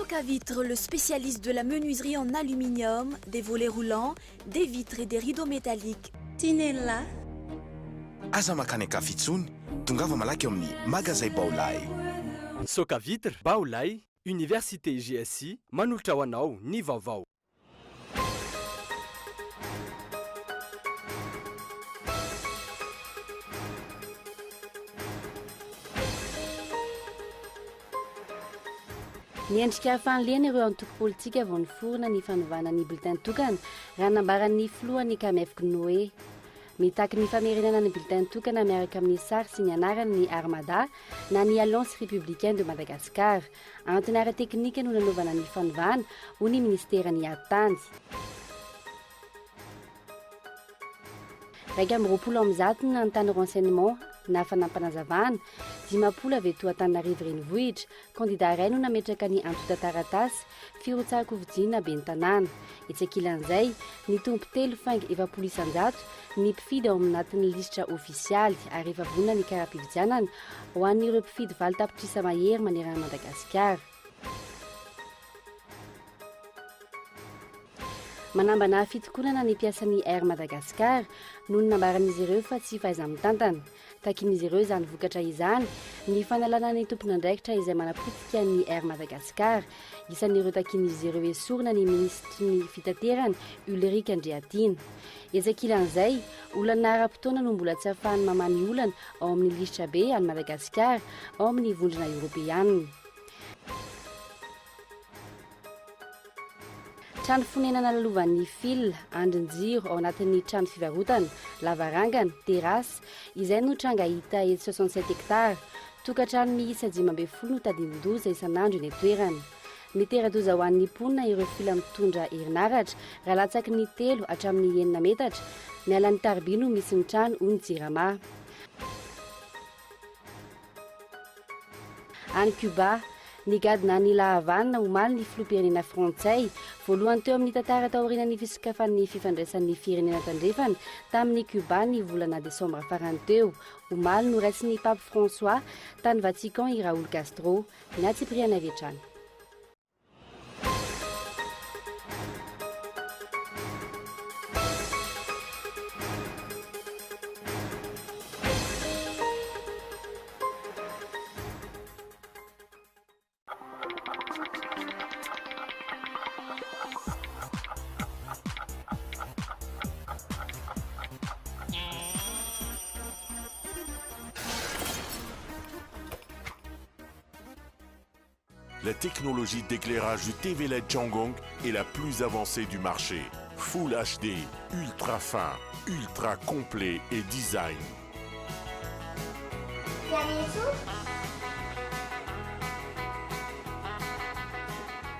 Soc à vitre, le spécialiste de la menuiserie en aluminium, des volets roulants, des vitres et des rideaux métalliques. Tinella. Aza makany Kafitsony, tongava malaky amin'ny magasin Vaovao. Soc à vitre, Vaolay, Université GSI, manolotra ho anao ny Vaovao. Niendrika fanlena ireo antoko politika vao niforona ny fanovana ny bulletin tokana raha nambaran'ny filohany Kamefiky Noé. Mitaky ny famerenana ny bulletin tokana miaraka amin'ny sary sy ny anarana ny Armada na ny Alliance républicaine de Madagascar. Antony ara teknika no nanaovana ny fanovana ho ny ministerany Atanjy. Raika amby 20 ny nantany renseignement na fanampanazavana, 10 avy eto Antananarivo renivohitra, candidat iray no nametraka ny antota taratasy firotsahako vidiana ben'ny tanàna. Itsakilan'izay, ny tompo 3,700 ny mpifidy ao anatin'ny lisitra ofisialy ary efa vonona ny kara-pividianana ho an'ireo mpifidy valo tapitrisa mahery manerana Madagasikara. Manambana fitokonana ny mpiasan'ny Air Madagascar noho nambaran'izy ireo fa tsy fahaiza-mitantana. Takin'izy ireo izany vokatra izany ny fanalana ny tompon'andraikitra izay manapotika ny Air Madagascar. Isan'ireo takin'izy ireo esorina ny ministry ny fitaterana Ulrika Andriatina. Ezakilan'izay, olana ara-potoana no mbola tsy ahafahany mamany olana ao amin'ny lisitra be any Madagasikara ao amin'ny vondrona Europeanina. Trano fonenana lalovan'ny fil andrin-jiro ao anatin'ny trano fivarotana, lavarangana, terasy, izay no tranga hita eto 67 hectara. Tokantrano miisa 12 no tadidin-doza isan'andro eny toerana. Mitera-doza ho an'ny mponina ireo fila mitondra herinaratra raha latsaky ny 3 hatramin'ny 9 metatra. Miala ny tarby no misy ny trano ho ny jirama. Any Cuba, ny gadina ny lahavanina omaly ny filoham-pirenena frantsay voalohany teo amin'ny tantara taorian'ny fisokafan'ny fifandraisan'ny firenena tandrefana tamin'ny Cuba ny volana desambra farany teo. Omaly no raisin'ny pape François tany Vatican i Raoul Castro. Ny Atsipriana Avetrany. La technologie d'éclairage du TV LED Changong est la plus avancée du marché. Full HD, ultra fin, ultra complet et design.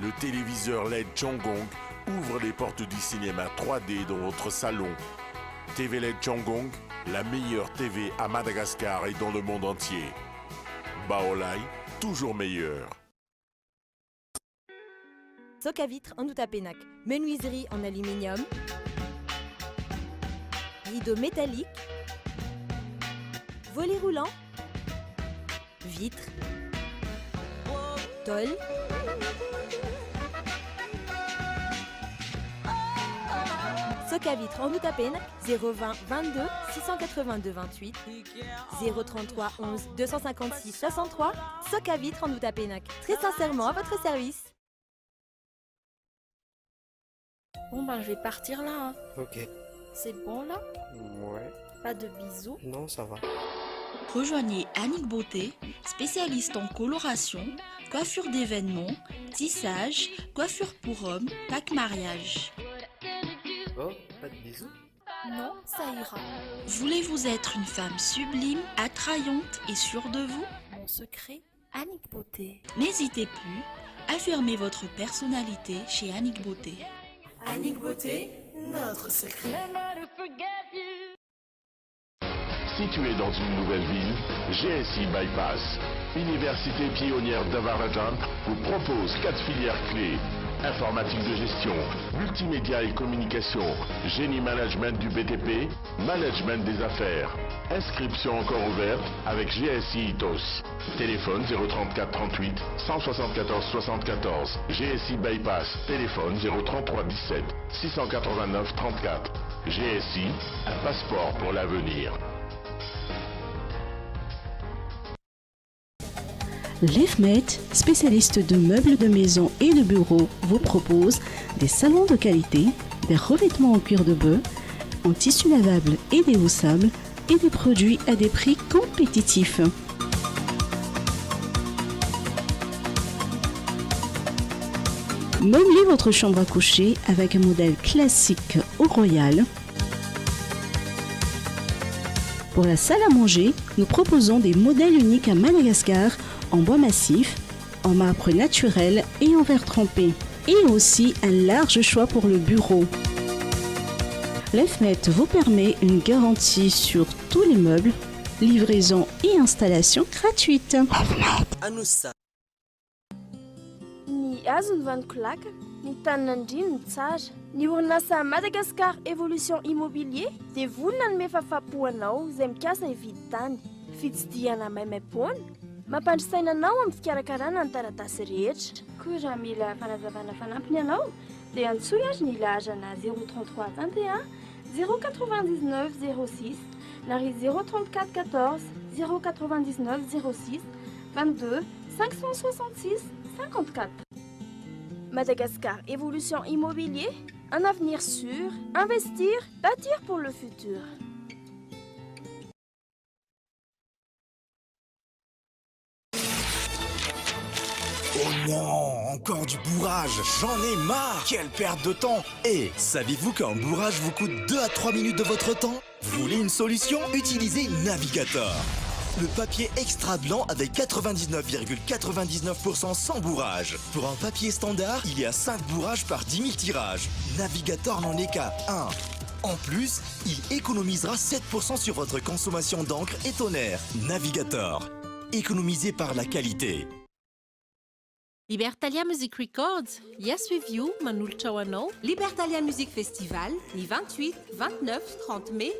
Le téléviseur LED Changong ouvre les portes du cinéma 3D dans votre salon. TV LED Changong, la meilleure TV à Madagascar et dans le monde entier. Vaolay, toujours meilleur. Soc à vitre en Outapenac, menuiserie en aluminium, rideaux métalliques, volets roulants, vitres, tôle, Soc à vitre en Outapenac, 020 22 682 28, 033 11 256 63, Soc à vitre en Outapenac. Très sincèrement à votre service. Bon ben je vais partir là. Hein. Ok. C'est bon là? Ouais. Pas de bisous? Non, ça va. Rejoignez Annick Beauté, spécialiste en coloration, coiffure d'événements, tissage, coiffure pour hommes, pack mariage. Oh, pas de bisous? Non, ça ira. Voulez-vous être une femme sublime, attrayante et sûre de vous? Mon secret, Annick Beauté. N'hésitez plus, affirmez votre personnalité chez Annick Beauté. Annick Beauté, notre secret. Situé dans une nouvelle ville, GSI Bypass, Université pionnière d'Avarajan, vous propose 4 filières clés. informatique de gestion, multimédia et communication, génie management du BTP, management des affaires. Inscription encore ouverte avec GSI ITOS. Téléphone 034 38 174 74. GSI Bypass. Téléphone 033 17 689 34. GSI, un passeport pour l'avenir. L'EFMET, spécialiste de meubles de maison et de bureaux, vous propose des salons de qualité, des revêtements en cuir de bœuf, en tissu lavable et des haussables et des produits à des prix compétitifs. Meublez votre chambre à coucher avec un modèle classique au royal. Pour la salle à manger, nous proposons des modèles uniques à Madagascar en bois massif, en marbre naturel et en verre trempé. Et aussi un large choix pour le bureau. L'EFMET vous permet une garantie sur tous les meubles, livraison et installation gratuite. Ny azony vanikolaka, ny tanin'andriny ny tsara, ny orinasa Madagascar Évolution Immobilier dia vonona ny mefafapoanao izay mikasa hividy tany. Fitsidiana maimaimpoana, mampandrisaina anao amin'ny fikarakarana ny taratasy rehetra. Koa raha mila fanazavana fanampiny ianao dia antsoy azy ny ilazana 033 21 099 06 na ry 034 14 099 06 22 566 54. Madagascar Évolution Immobilier, un avenir sûr, investir, bâtir pour le futur. Oh non, encore du bourrage, j'en ai marre. Quelle perte de temps. Et saviez-vous qu'un bourrage vous coûte 2 à 3 minutes de votre temps? Vous voulez une solution? Utilisez Navigator. Le papier extra blanc avec 99,99% sans bourrage. Pour un papier standard, il y a 5 bourrages par 10 000 tirages. Navigator n'en est qu'à 1. En plus, il économisera 7% sur votre consommation d'encre et tonnerre. Navigator. Économisé par la qualité. Libertalia Music Records, yes with you, manolotra ho anao. Libertalia Music Festival, ny 28, 29, 30 mai.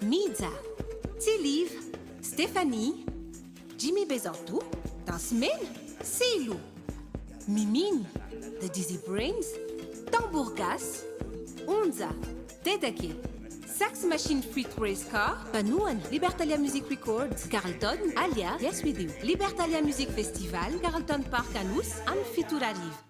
Midza, Tsiliv, Stéphanie, Jimmy Bezantou, Dansmen, Silo, Mimine, The Dizzy Brains, Tambourgas, Unza, Dedeke, Sax Machine Fruit Race Car, Panouan, Libertalia Music Records, Carlton, Alia, Yes We Do, Libertalia Music Festival, Carlton Park Anous, Anfiturariv.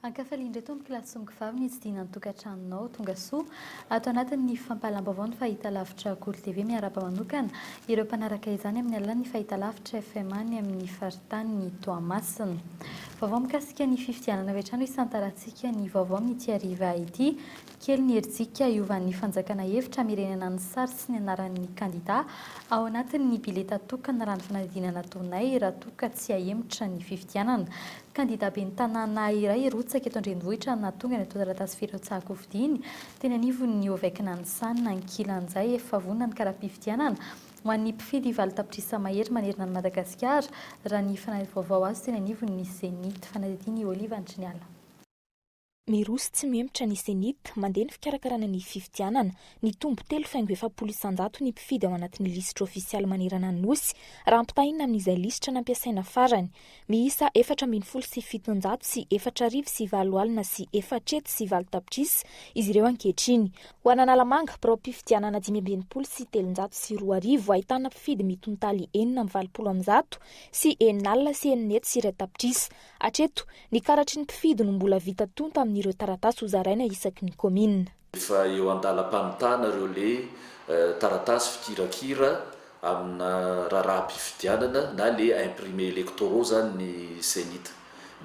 Ankafaliandray tomboky lasomboky vavy ny tsidina ny tokantranonao tonga soa ato anatin'ny fampahalaam-baovao ny fahitalavitra Kolo TV miarapa-manokana ireo mpanaraka izany amin'ny alalan'ny fahitalavitra FM any amin'ny faritany Toamasina. Vaovao mikasika ny fifidianana vetrano isantarantsika ny vaovao amin'ity hariva ity kely ny herintsika iovan'ny fanjakana hevitra mirenana ny sary sy ny anaran'ny kandida ao anatin'ny bileta tokana raha ny fanadinana nataonay raha toka tsy hahemotra ny fifidianana. Kandida ben'ny tanàna iray rotsaka eto an-drenivohitra nahatonga ny atao taratasy firotsahako fidiny teny anivon'ny ovaikina ny sanina ankilan'izay efa vonona ny karaha-pifidianana ho an'ny mpifidy valo tapitrisa mahery manerina ny Madagasikara raha ny fanadiny vaovao azy teny anivon'ny Zenit fanadiny Oliva Andriniala. Mirosy tsy memotra ny Zenit mandeha ny fikarakarana ny fifidianana ny tombo 3,700 ny mpifidy ao anatin'ny lisitra ofisialy manerana ny nosy raha ampitahina amin'izay lisitra nampiasaina farany miisa 4,700 sy 4,400 sy 4,700 tapitrisa izy ireo ankehitriny ho an'Analamanga birao mpifidianana 5,700 sy 3,400 ahitana mpifidy mitontaly 4,700 sy 4 sy 9 sy 3 tapitrisa atreto ny karatry ny mpifidy no mbola vita tonta ireo taratasy ho zaraina isaky ny commune. Efa eo andalam-pamitana ireo le taratasy fikirakira amina raha-mpifidianana na le imprimé électoraux zany ny Zenit.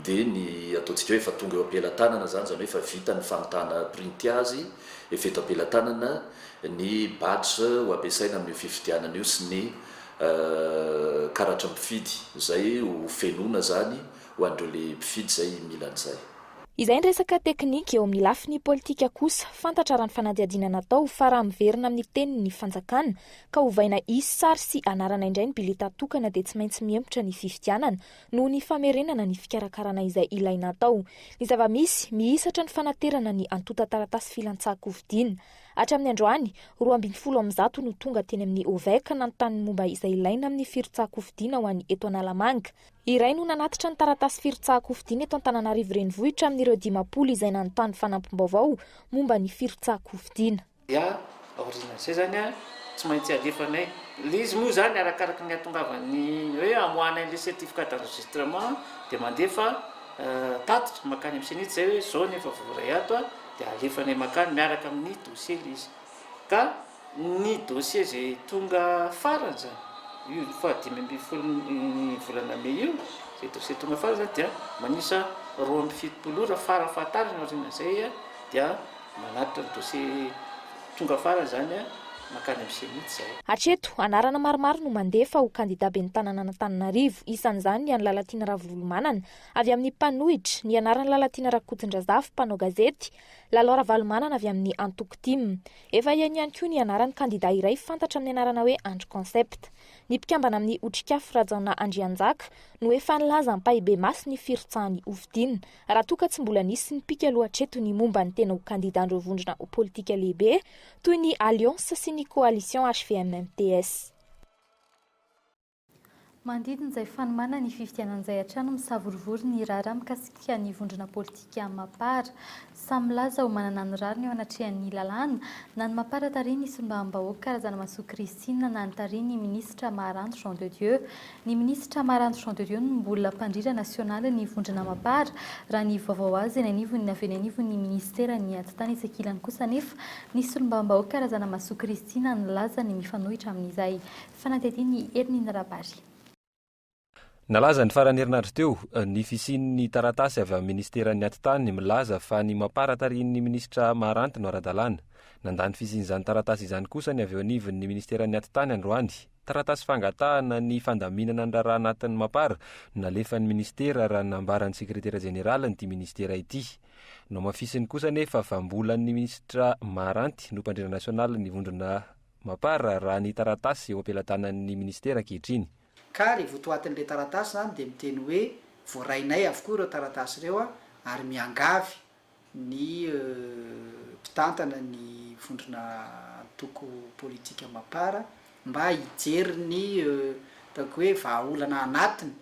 Dia ny ataontsika hoe efa tonga eo ampelantanana zany hoe efa vita ny famitana printy azy, efa eto ampelantanana ny badge ho ampiasaina amin'ny fifidianana io sy ny karatra mpifidy zay ho fenona zany ho andreo le mpifidy zay milan'izay. Izay ny resaka teknika eo amin'ny lafiny politika kosa, fantatra raha ny fanadihadiana natao fa raha miverina amin'ny teniny ny fanjakana ka hovaina isy sary sy anarana indray ny bileta tokana dia tsy maintsy miempotra ny fifidianana noho ny famerenana ny fikarakarana izay ilaina atao. Ny zava-misy mihisatra ny fanaterana ny antota taratasy filantsako hovidiana. Hatramin'ny androany 270 no tonga teny amin'ny OVEC nanontany momba izay ilaina amin'ny firotsako hovidiana ho an'ny eto Analamanga. Iray no nanatitra ny taratasy firotsako hovidiana eto Antananarivo renivohitra amin'ireo 10 izay nanontany fanampim-baovao momba ny firotsako hovidiana. Ya, origine zay zany tsy maintsy alefanay. Izy moa zany arakaraka ny atongavany hoe amoahana le certificat d'enregistrement dia mandefa tatitra makany amin'ny senity zay hoe zao nefa voray ato dia alefanay makany miaraka amin'ny dossier izy. Ka ny dossier zay tonga farany zany io fa 5 volana May io zay dossier tonga farany zany dia manisa 270 farafahatarana orina zay dia manatitra ny dossier tonga farany zany makany amin'ny senity zay. Hatreto anarana maromaro no mandefa ho kandida ben'ny tanàna Antananarivo, isan'izany ny Lalatiana Ravolomanana, avy amin'ny Mpanohitra, ny anarana Lalatiana Rakotondrazafy, mpanao gazety, Lalora Valomanana avy amin'ny Antoko Tim. Efa ihany koa ny anaran'ny kandida iray fantatra amin'ny anarana hoe Andro Concept. Ny mpikambana amin'ny Otrikafo Rajaona Andrianjaka no efa nilaza ampahibe masy ny firotsahany hovidiana raha toa ka tsy mbola nisy ny pika lohatreto ny momba ny tena ho kandidandreo vondrona ho politika lehibe toy ny Alliance sy ny coalition HVM-MTS. Mandidin'izay fanomana ny fifidianan'izay hatrano misavorivory ny raharaha mikasika ny vondrona politika Mapara. Samy laza ho manana ny rariny eo anatrehan'ny lalàna na ny Mapara tariny solombavam-bahoaka karazana Masoa Kristina na ny tariny ministra Maharanto Jean de Dieu. Ny ministra Maharanto Jean de Dieu no mbola mpandrindra nasionaly ny vondrona Mapara raha ny vaovao azy eny anivony avy eny anivony ministera ny atitany isan-kilany kosa nefa ny solombavam-bahoaka karazana Masoa Kristina ny laza ny mifanohitra amin'izay. Fanadihadiany Ernina Rabary. Nalaza ny farany herinandro teo ny fisian'ny taratasy avy amin'ny ministeran'ny atitany milaza fa ny Mapara tarihin'ny ministra Maharanto no ara-dalàna. Nandany fisian'izany taratasy izany kosa ny avy eo anivon'ny ministeran'ny atitany androany. Taratasy fangatahana ny fandaminana ny raharaha anatin'ny Mapara nalefan'ny ministera raha nambaran'ny sekretera jenerala nyity ministera ity. No mafisiny kosa nefa fambolan'ny ministra Maharanty no mpandrindra nasionaly ny vondrona Mapara raha ny taratasy eo ampelantanan'ny ministera ankehitriny. Ka rehefa toatin'ilay taratasy zany dia miteny hoe voarainay avokoa ireo taratasy ireo ary miangavy ny mpitantana ny vondrona antoko politika Mapara mba hijery ny ataoko hoe vahaolana anatiny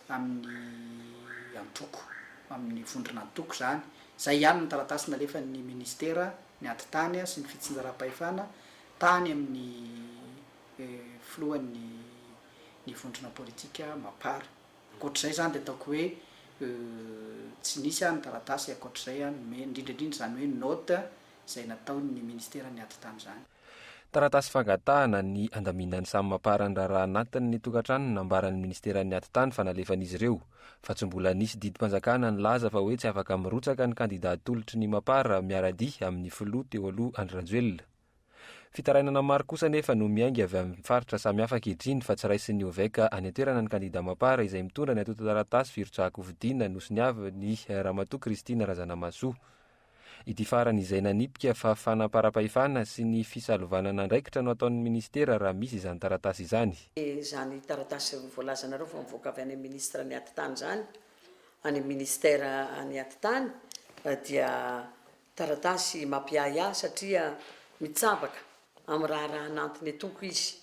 amin'ny antoko, amin'ny vondrona antoko zany. Zay ihany ny taratasy nalefan'ny ministera ny atitany sy ny fitsinjaram-pahefana tany amin'ny filohan'ny ny vondrona politika Mapara. Ankoatr'izay zany dia ataoko hoe tsy nisy ny taratasy ankoatr'izay indrindrandrindra zany hoe nota izay nataon'ny ministera ny atitany zany. Taratasy fangatahana ny andaminan'ny samy Mapara ny raharaha anatiny ny tokantrano nambaran'ny ministeran'ny atitany fa nalefan'izy ireo. Fa tsy mbola nisy didim-panjakana ny laza fa hoe tsy afaka mirotsaka ny kandida tolotry ny Mapara miaradi amin'ny filoha teo aloha Andry Rajoelina. Fitarainana maro kosa nefa no miaingy avy amin'ny faritra samihafa ankehitriny fa tsy raisin'ny OVEC any an-toerana ny kandida Mapara izay mitondra ny atota taratasy firotsahako hovidiana nosy avy ny Ramatoa Kristina Razanamasoa. Ity farany izay nanipika fa fanaparam-pahefana sy ny fisalovanana andraikitra no ataon'ny ministera raha misy izany taratasy izany. Izany taratasy voalazanareo fa mivoaka avy any ministra ny atitany zany, any ministera ny atitany dia taratasy mampiaya satria mitsabaka amin'ny raharaha anantiny atoko izy.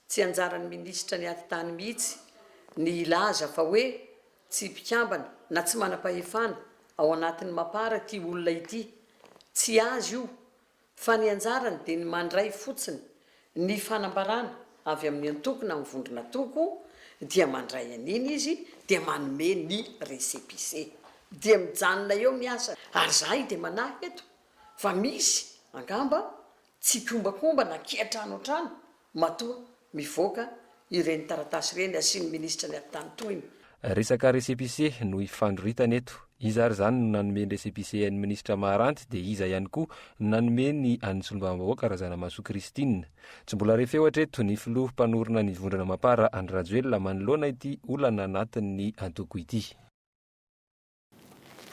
Tsy anjaran'ny ministra ny atitany mihitsy ny laza fa hoe tsy mpikambana na tsy manam-pahefana ao anatin'ny Mapara ty olona ity. Tsy azy io fa ny anjarany dia ny mandray fotsiny ny fanambarana avy amin'ny antoko na mivondrona antoko dia mandray an'iny izy dia manome ny récépissé dia mijanona eo miasa. Ary zahay dia manahy eto fa misy angamba tsy kombakomba na kiatrano trano matoa mivoaka ireny taratasy ireny asian'ny ministra ny atitany toyny. Resaka récépissé no ifandroritana eto. izy ary zany no nanome ny récépissé ny ministra Maharanty dia iza ihany koa nanome ny an'ny solombavao karazana maso Kristine. Tsy mbola refeo hatreto ny filoha mpanorona ny vondrona mapara Andry Rajoelina manoloana ity olana anatin'ny antoko ity.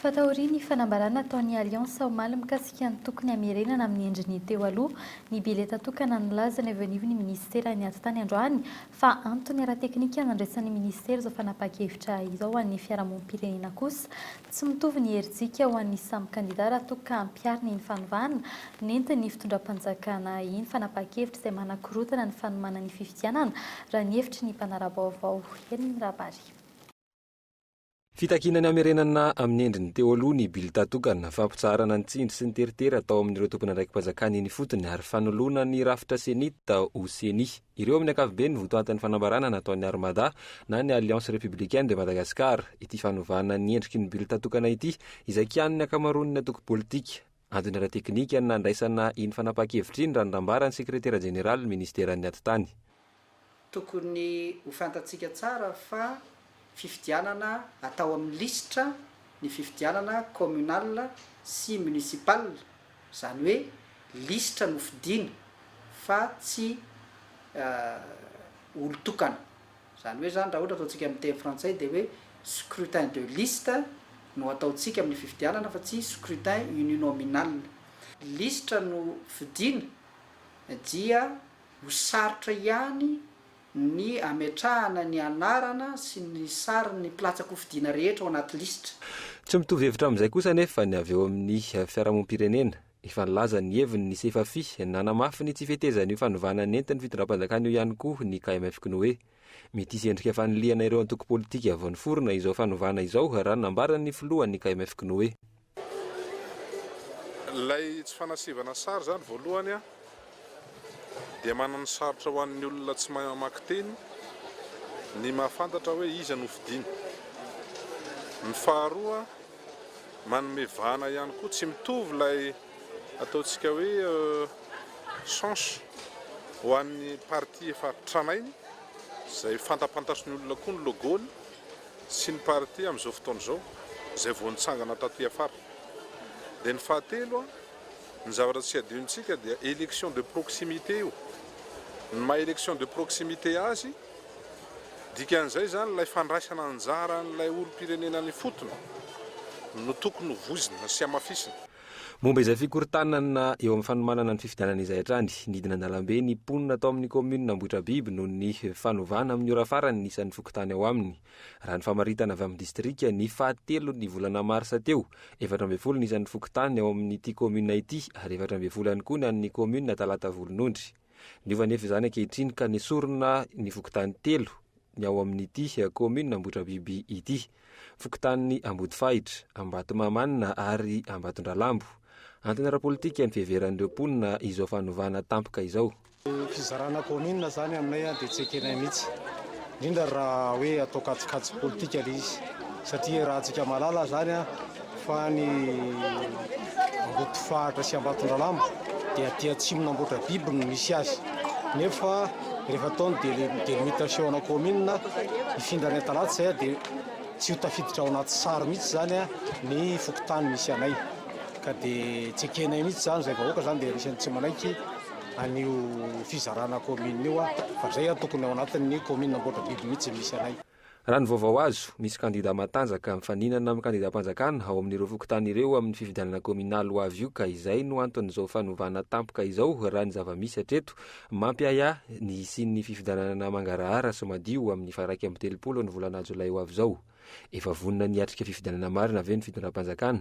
Fataoriany fanambarana ataon'ny Alliance omaly mikasika ny tokony hamerenana amin'ny endriny teo aloha ny bileta tokana nilaza ny avy anivon'ny ministera ny aty-tany androany fa antony ara-teknika nandraisan'ny ministera izao fanapa-kevitra izao ho an'ny fiarahamonim-pirenena kosa tsy mitovy ny herintsika ho an'ny samy kandida raha toa ka hampiarina iny fanovana nentin'ny fitondram-panjakana iny fanapa-kevitra izay manakorotana ny fanomana ny fifidianana raha ny hevitry ny mpanara vaovao eny ny rabary. Fitakinany amerenana amin'ny endriny teo aloha ny bileta tokana fampitsarana ny tsindry sy ny teritery atao amin'ireo tompona ndraikim-panjakana iny fotony ary fanoloana ny rafitra senita ho seni. Ireo amin'ny ankapobeny votoatan'ny fanambarana nataon'ny Armada na ny Alliance républicaine de Madagascar ity fanovana ny endriky ny bileta tokana ity izay kian'ny akamaroan'ny atoko politika. Antony ara-teknika nandraisana iny fanapa-kevitra iny raha nandambarany sekretera general ministeran'ny aty-tany. Tokony ho fantatsika tsara fa fifidianana atao amin'ny listra ny fifidianana communal sy municipal, zany hoe listra no fidiana fa tsy olo tokana. Zany hoe zany raha ohatra ataontsika amin'ny teny frantsay dia hoe scrutin de liste no ataontsika amin'ny fifidianana fa tsy scrutin uninominal. Listra no fidiana dia ho sarotra ihany ny ametrahana ny anarana sy ny sariny platsako fidiana rehetra ao anaty listra. Tsy mitovy hevitra amin'izay kosa nefa ny avy eo amin'ny fiarahamonim-pirenena efa nilaza ny heviny ny sefafi nanamafy ny tsy fetezany io fanovana ny entiny fitondram-panjakana io ihany koa ny KMF Knoe. Mety hisy endrika faniliana ireo antoko politika avy niforona izao fanovana izao raha nambarany filohan'ny KMF Knoe. Lay tsy fanasivana sary zany voalohany dia manana sarotra ho an'ny olona tsy mamaky teny ny mahafantatra hoe iza no fidiana. Ny faharoa manome vana ihany koa tsy mitovy lay ataontsika hoe change ho an'ny parti efa tranainy izay fantapantatry ny olona koa ny logony sy ny parti amin'izao fotoana izao izay vao nitsangana taty afara. Dia ny fahatelo ny zavatra tsy adiontsika dia élection de proximité io. Ny maha élection de proximité azy dikan'izay zany lay fandraisana anjara n'lay olom-pirenena ny fotony no tokony vozina sy amafisina. Momba izay fikorontanana eo amin'ny fanomanana ny fifidianana izay hatrany nidina andalambe ny mponina atao amin'ny commune Ambohitrabiby noho ny fanovana amin'ny ora farany nisan'ny fokotany ao aminy. Raha ny famaritana avy amin'ny distrika ny fahatelo ny volana marsa teo 14 nisan'ny fokotany ao amin'ny ity commune ity ary 14 ihany koa ny an'ny commune talata volonondry. Niova nefa izany ankehitriny ka nesorina ny fokotany telo ny ao amin'ny ity commune Ambohitrabiby ity, fokotany Ambodifahitra, Ambatomamana ary Ambatondralambo. Antony ara-politika ny fiheveran'ireo mponina izao fanovana tampoka izao. Fizarana commune zany aminay dia tsy ekenay mihitsy, indrindra raha hoe atao katsikatsi politika le izy, satria raha antsika malala zany fa ny Ambodifahitra sy Ambatondralambo dia aty atsimona Ambohitrabiby no misy azy. Nefa rehefa taony delimitation na commune ifindrany talata zay dia tsy ho tafiditra ao anaty sary mihitsy zany ny fokotany misy anay. Ka dia tsy ekenay mihitsy zany zay vahoaka zany dia isan'ny tsy manaiky an'io fizarana commune io fa zay tokony ao anatin'ny commune Ambohitrabiby mihitsy misy anay. Raha ny vaovao azo, misy kandida matanjaka mifaninana amin'ny kandida mpanjakana ao amin'ireo fokotany ireo amin'ny fifidianana communal ho avy io ka izay no anton'izao fanovana tampoka izao raha ny zava-misy hatreto mampiaya ny sin'ny fifidianana mangarahara somadio amin'ny faraiky amin'ny 30 ny volana jolay ho avy izao. Efa vonina niatrika fifidianana marina ve ny fitondram-panjakana.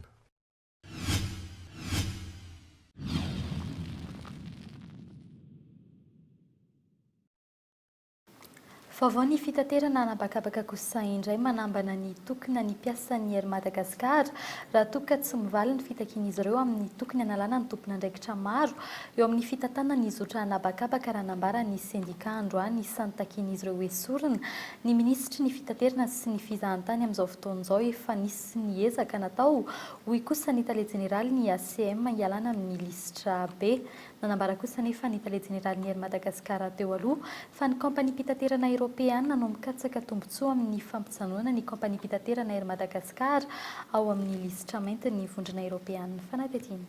Vaovao ny fitaterana anabakabaka kosa indray manambana ny tokony ny piasan'ny Air Madagascar raha toka tsy mivaly ny fitakian'izy ireo amin'ny tokony analana ny tompona andraikitra maro eo amin'ny fitatana ny zotra anabakabaka raha nambara ny sendika androany isan'ny takian'izy ireo esorina ny ministry ny fitaterana sy ny fizahantany amin'izao fotoan'izao efa nisy ny ezaka natao hoy kosa ny tale jeneraly ny ACM ialana amin'ny listra be nanambara kosa nefa ny tale jeneraly ny ery Madagasikara teo aloha fa ny kompani mpitaterana eropeana no mikatsaka tombontsoa amin'ny fampijanona ny kompani mpitaterana ery Madagasikara ao amin'ny lisitra mainty ny vondrona eropeana fanatetiny.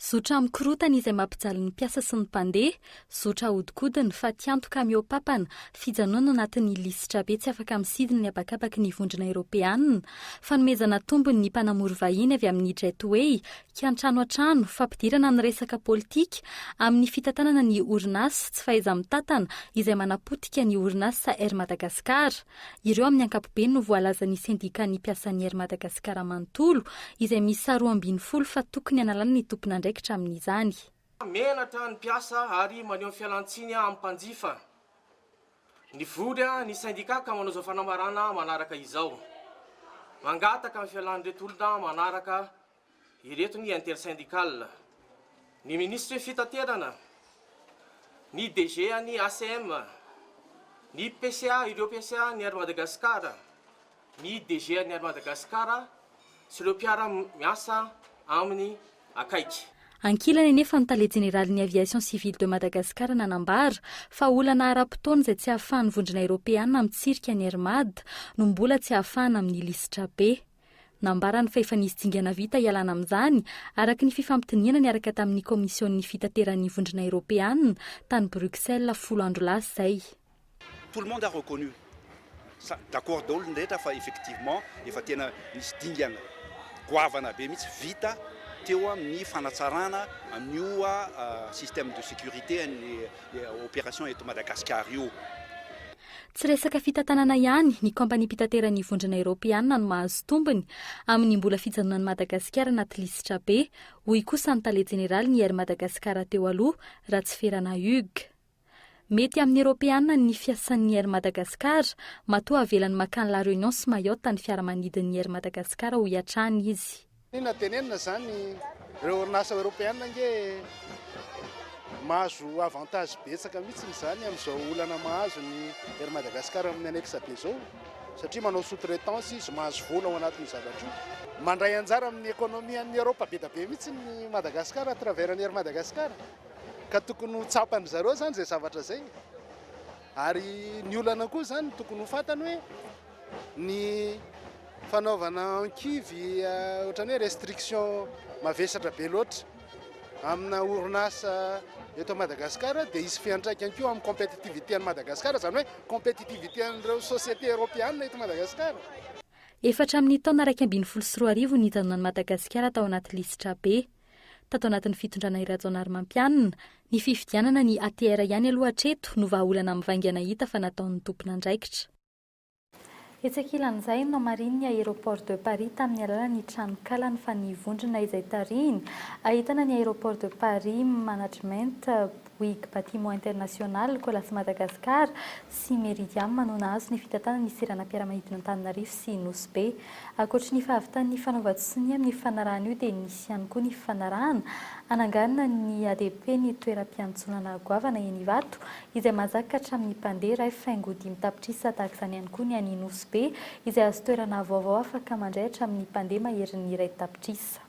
Zotra mikorotana izay mampijaly ny mpiasa sy ny mpandeha, zotra ahodikodiny fa tiantoka miopapana, fijanona anatin'ny lisitra be tsy afaka misidiny ny abakabaka ny vondrona eropeanina, fanomezana tombony ny mpanamory vahiny avy amin'ny jetway, kiantrano an-trano, fampidirana ny resaka politika amin'ny fitantanana ny orinasa tsy fahaiza mitatana izay manapotika ny orinasa Air Madagasikara. Ireo amin'ny ankapobeny no voalaza ny sindika ny mpiasan'ny Air Madagasikara manontolo izay misy 12 fa tokony analana ny tompona ndraikitra amin'izany. Menatra ny mpiasa ary maneho fialantsiny amin'ny mpanjifa. Ny vory ny sindika ka manao zao fanamarana manaraka izao. Mangataka amin'ny fialan'ireto olona manaraka ireto ny intersyndical. Ny ministre fitaterana, ny DG ny ACM, ny PCA, ireo PCA ny Air Madagasikara, ny DG ny Air Madagasikara sy ireo mpiara-miasa amin'ny akaiky. Ankilany nefa ny tale jeneraly ny aviation civile de Madagasikara nanambara fa olana ara-potoana izay tsy ahafahan'ny vondrona eropeana mitsirika ny Airmad no mbola tsy ahafahana amin'ny lisitra be. Nambara ny fa efa nisy dingana vita ialana amin'izany araka ny fifampitiniana niaraka tamin'ny komision'ny fitateran'ny vondrona eropeana tany Bruxelles 10 andro lasa izay. Tout le monde a reconnu. D'accord daholo ny rehetra fa effectivement efa tena nisy dingana goavana be mihitsy vita teo amin'ny fanatsarana amin'io système de sécurité ny opération eto Madagasikara io. Tsy resaka fitantanana ihany ny kompani mpitateran'ny vondrona eropeana no mahazo tombony amin'ny mbola fijanonan'ny Madagasikara anaty lisitra be, hoy kosa ny tale jeneraly ny Air Madagasikara teo aloha raha tsy ferana Hugues. Mety amin'ny eropeana ny fiasan'ny Air Madagasikara, matoa avelany makany La Réunion sy Mayotte ny fiaramanidin'ny Air Madagasikara ho hiatrany izy. Nina tenenina zany ireo orinasa eropeana nge mahazo avantage betsaka mihitsy zany amin'izao olana mahazo ny Air Madagasikara amin'ny anexa be zao satria manao sous-traitance izy mahazo vola ao anatin'ny zavatra io. Mandray anjara amin'ny ekonomia ny Europa be da be mihitsy ny Madagasikara à travers ny Air Madagasikara ka tokony ho tsapany zareo zany zay zavatra zay. Ary ny olana koa zany tokony ho fantany hoe ny fanaovana ankivy ohatran'ny hoe restriction mavesatra be loatra amina orinasa eto Madagasikara dia izy fiantraikany koa amin'ny compétitivité ny Madagasikara zany hoe compétitivité an'ireo société européenne eto Madagasikara. Efatra amin'ny taona 2024 ny hijanonan'ny Madagasikara tao anaty lisitra be. Tato anatin'ny fitondrana Irajon ary mampianina ny fifidianana ny ATR ihany aloha hatreto no vahaolana mivaingana hita fa nataon'ny tompona andraikitra. Etsekilan'izay no mariny aéroport de Paris tamin'ny alalan'ny tranokalany fa ny vondrona izay tariny ahitana ny aéroport de Paris management Bouygues Bâtiment International Colas Madagascar sy Meridiam manona azo ny fitantanana ny sirana mpiara-manidina Antananarivo sy Nosy Be. Ankoatry ny fahavitan'ny fanaovan-tsony amin'ny fanarahana io dia nisy ihany koa ny fanarahana ananganana ny ADP ny toeram-piantsonana goavana eny Ivato izay mazaka hatramin'ny mpandeha ray faingo 5 tapitrisa tahaka izany ihany koa ny any Nosy Be izay azo toerana vaovao afaka mandray hatramin'ny mpandeha maherin'ny 2 tapitrisa.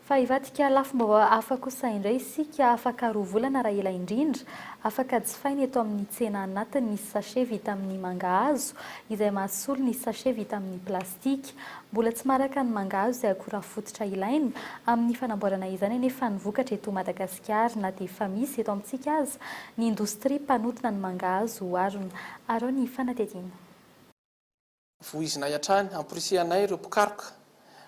Fa ivadika lafim-baovao hafa kosa indray isika afaka 2 volana raha ela indrindra afaka jifaina eto amin'ny tsena anatiny ny sachet vita amin'ny mangahazo izay mahasolo ny sachet vita amin'ny plastika. Mbola tsy maraka ny mangahazo izay akora fototra ilaina amin'ny fanamboarana izany nefa ny vokatra eto Madagasikara na dia efa misy eto amintsika aza ny indostria mpanotona ny mangahazo arona arao ny fanatetiana. Voizina iatrany ampirisianay ireo pikaroka.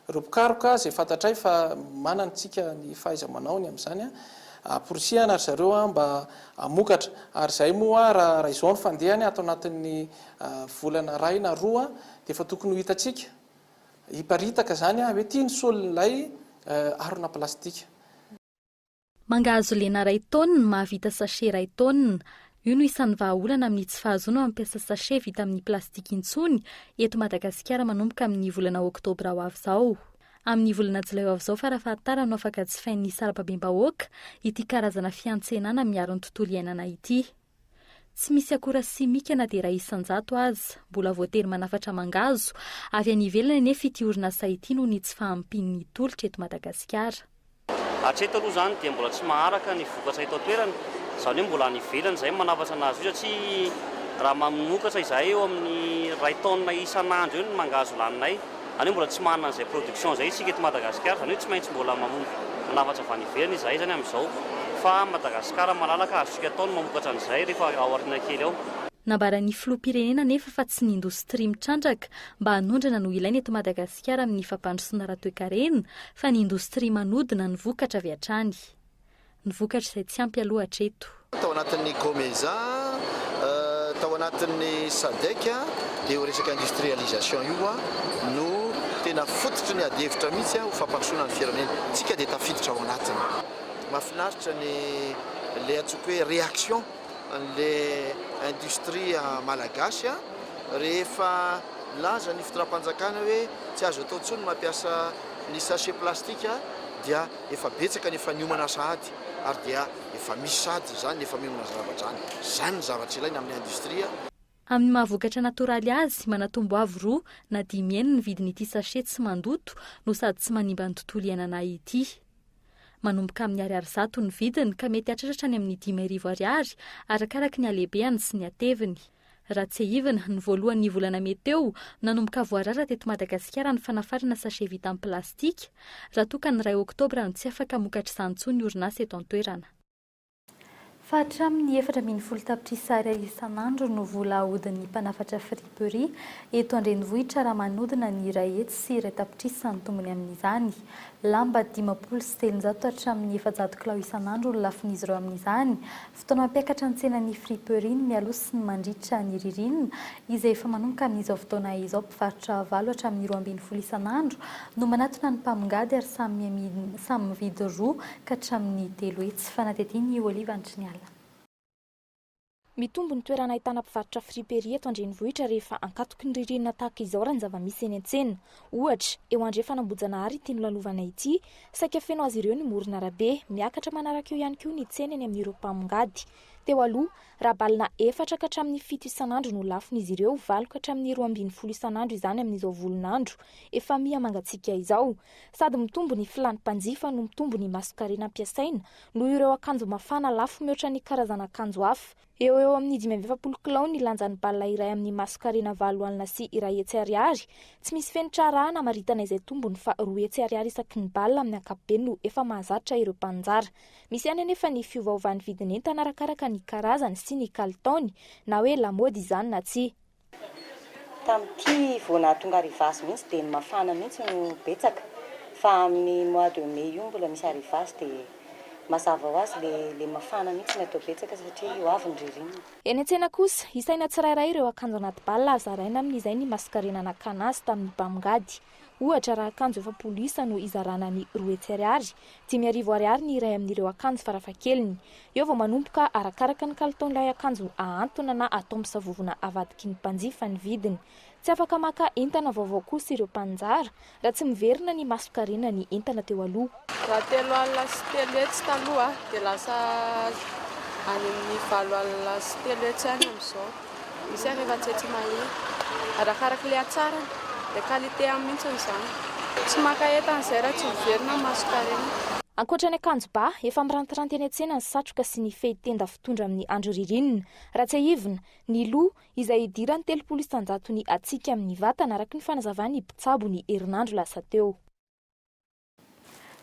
Ireo pikaroka izay fantatray fa manantsika ny fahaiza-manao ny amin'izany ampirisiana ary zareo mba amokatra ary izay moa raha izao ny fandehany atao anatin'ny volana ray na 2 dia efa tokony ho hitantsika hiparitaka zany hoe tiany solon'ilay arona plastika. Mangahazo lena 2 taonina mahavita sachet 2 taonina. Io no isan'ny vahaolana amin'ny tsy fahazoana mampiasa sachet vita amin'ny plastika intsony eto Madagasikara manomboka amin'ny volana Oktobra ho avy izao. Amin'ny volana Jolay ho avy izao farafahatarana no afaka jifain'ny sarababem-bahoaka ity karazana fiantsenana miaro ny tontolo iainana ity. Tsy misy akora simika na dia raha isan-jato aza, mbola voatery manafatra mangahazo avy any ivelany nefa ity orinasa ity noho ny tsy fahampian'ny tolotra eto Madagasikara. Hatreto aloha zany dia mbola tsy maharaka ny vokatra ito toerana, izany hoe mbola nivelany izay manafatra anazy io satria raha mamokatra izahay eo amin'ny 2 tonnes isan'andro eo ny mangahazo laninay, any mbola tsy manana an'izay production izay isika eto Madagasikara, izany hoe tsy maintsy mbola manafatra avy any ivelany izahay zany amin'izao, fa Madagasikara malalaka azontsika taona mamokatra an'izay rehefa ao aoriana kely ao. Nambaran'ny filoha-pirenena nefa fa tsy ny indostria mitrandraka mba hanondrana no ilaina eto Madagasikara amin'ny fampandrosoana raha-toe-karena fa ny indostria manodina ny vokatra avy hatrany. Ny vokatra izay tsy ampy aloha hatreto. Tao anatin'ny Comeza, tao anatin'ny SADC dia ho resaka industrialisation io no tena fototry ny adihevitra mihitsy ho fampandrosoana ny firenena. Tsika dia tafiditra ao anatiny. Mahafinaritra le antsoiko hoe réaction le industrie malagasy rehefa laza ny fitondram-panjakana hoe tsy azo atao intsony mampiasa ny sachet plastique dia efa betsaka ny efa niomana sahady ary dia efa misy sady zany efa miomana zavatra zany ny zavatra ilaina amin'ny industria. Amin'ny mahavokatra natoraly azy manatombo avy 2 na 5 yen ny vidin'ity sachet tsy mandoto no sady tsy manimba ny tontolo iainana ity. Manomboka amin'ny 100 ny vidiny ka mety hatratra any amin'ny 5,000 ariary arakaraka ny halehibeny sy ny hateviny. Raha tsy hivana ny voalohan'ny volana meteo nanomboka voarara teto Madagasikara ny fanafarana sachet vita amin'ny plastika raha toa ka ny 2 oktobra no tsy afaka mokatra izany intsony ny orinasa eto an-toerana. Fa hatramin'ny 4,000 tapitrisa ariary isan'andro no vola ahodin'ny mpanafatra friperie eto an-drenivohitra raha manodina ny iray hetsy sy iray tapitrisa ny tombony amin'izany. Lamba 500 sy 700 hatramin'ny 400 kilao isan'andro no lafin'izy ireo amin'izany. Fotoana mampiakatra ny tsenan'ny friperie ny mialoha sy ny mandritra ny ririnina izay efa manomboka amin'izao fotoana izao mpivarotra valo hatramin'ny 12 isan'andro no manatona ny mpamongady ary samy mividy 2 ka hatramin'ny 3 hetsy. Fanatetiany Oliva Antriniala. Mitombo ny toerana ahitana mpivarotra friperie eto an-drenivohitra rehefa ankatoky ny ririnina tahaka izao raha ny zava-misy eny an-tsena. Ohatra, eo andrefanambojana ity nolalovana ity, saika feno azy ireo ny morona arabe, miakatra manaraka eo ihany koa ny tsena eny amin'ireo mpamongady. Teo aloha, raha balina 4 ka hatramin'ny 7 isan'andro no lafin'izy ireo, 7 ka hatramin'ny 12 isan'andro izany amin'izao volon'andro efa miha mangatsiaka izao. Sady mitombo ny filan'ny mpanjifa no mitombo ny maso-karena ampiasaina noho ireo akanjo mafana lafo mihoatra ny karazana akanjo hafa. Eo amin'ny 520 kilao ny lanjan'ny balina iray amin'ny maso-karena 7 alina sy 1 hetsy ariary. Tsy misy fenitra raha namaritana izay tombony fa 2 hetsy ariary isaky ny balina amin'ny ankapobeny no efa mahazatra ireo mpanjara. Misy ihany anefa ny fiovaovan'ny vidin'entana arakaraka ny karazany sy ny kalitaony na hoe lamaody izany na tsy. Tamin'ity vao nahatonga rivasy mihitsy dia ny mafana mihitsy no betsaka fa amin'ny mois de mai io mbola misy rivasy dia mazava ho azy le mafana mihitsy ny atao betsaka satria io avy ny ririnina. Eny an-tsena kosa isaina tsirairay ireo akanjo anaty balina zaraina amin'izay ny maso-karena nakana azy tamin'ny mpamongady. Ohatra raha akanjo efa polisa no izarana ny 2 hetsy ariary, 5,000 ariary ny iray amin'ireo akanjo farafakeliny. Eo vao manomboka arakaraka ny kalitaon'ilay akanjo ahantona na atao misavovona avadiky ny mpanjifa ny vidiny. Tsy afaka maka entana vaovao kosa ireo mpanjara raha tsy miverina ny maso-karena ny entana teo aloha. Raha 3 alina sy 3 hetsy taloha dia lasa any amin'ny 7 alina sy 3 hetsy any amin'izao. Misy rehefa tsy hetsy mahery arakaraka le hatsarany dia qualité amin'intsy izany. Tsy maka entana izay raha tsy miverina maso-karena. Ankoatra ny akanjo ba, efa mirantiranty eny an-tsena ny satroka sy ny fehitenda fitondra amin'ny andro ririnina. Raha tsy hivina, ny loha izay idirany 30 isanjato ny atsika amin'ny vatana araka ny fanazavany mpitsabo ny herinandro lasa teo.